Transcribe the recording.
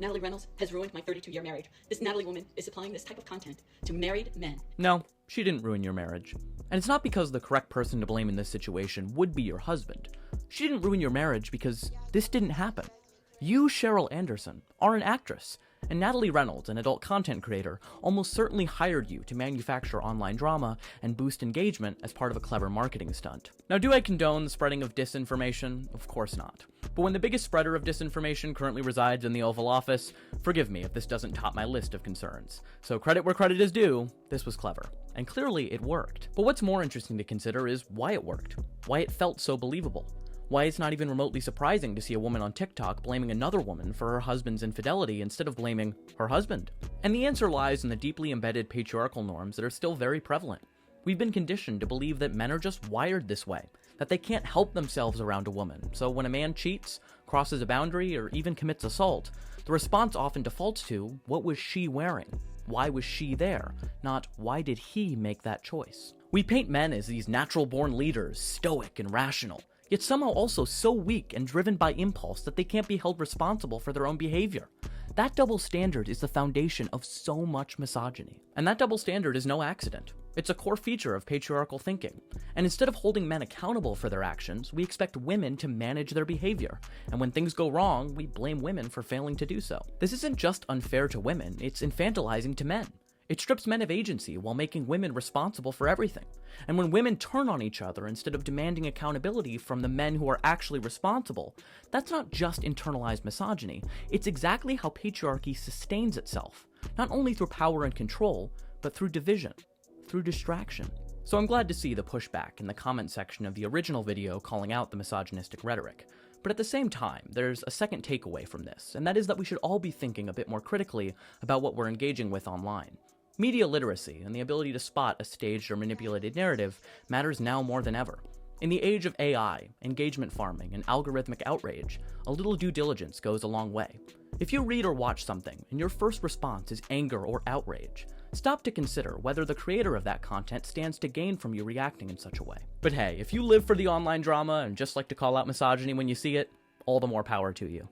Natalie Reynolds has ruined my 32-year marriage. This Natalie woman is supplying this type of content to married men. No, she didn't ruin your marriage. And it's not because the correct person to blame in this situation would be your husband. She didn't ruin your marriage because this didn't happen. You, Cheryl Anderson, are an actress, and Natalie Reynolds, an adult content creator, almost certainly hired you to manufacture online drama and boost engagement as part of a clever marketing stunt. Now, do I condone the spreading of disinformation? Of course not. But when the biggest spreader of disinformation currently resides in the Oval Office, forgive me if this doesn't top my list of concerns. So credit where credit is due, this was clever. And clearly it worked. But what's more interesting to consider is why it worked. Why it felt so believable. Why it's not even remotely surprising to see a woman on TikTok blaming another woman for her husband's infidelity instead of blaming her husband. And the answer lies in the deeply embedded patriarchal norms that are still very prevalent. We've been conditioned to believe that men are just wired this way, that they can't help themselves around a woman. So when a man cheats, crosses a boundary, or even commits assault, the response often defaults to, what was she wearing? Why was she there? Not, why did he make that choice? We paint men as these natural-born leaders, stoic and rational, yet somehow also so weak and driven by impulse that they can't be held responsible for their own behavior. That double standard is the foundation of so much misogyny. And that double standard is no accident. It's a core feature of patriarchal thinking. And instead of holding men accountable for their actions, we expect women to manage their behavior. And when things go wrong, we blame women for failing to do so. This isn't just unfair to women, it's infantilizing to men. It strips men of agency while making women responsible for everything. And when women turn on each other instead of demanding accountability from the men who are actually responsible, that's not just internalized misogyny, it's exactly how patriarchy sustains itself, not only through power and control, but through division, through distraction. So I'm glad to see the pushback in the comment section of the original video calling out the misogynistic rhetoric. But at the same time, there's a second takeaway from this, and that is that we should all be thinking a bit more critically about what we're engaging with online. Media literacy and the ability to spot a staged or manipulated narrative matters now more than ever. In the age of AI, engagement farming, and algorithmic outrage, a little due diligence goes a long way. If you read or watch something and your first response is anger or outrage, stop to consider whether the creator of that content stands to gain from you reacting in such a way. But hey, if you live for the online drama and just like to call out misogyny when you see it, all the more power to you.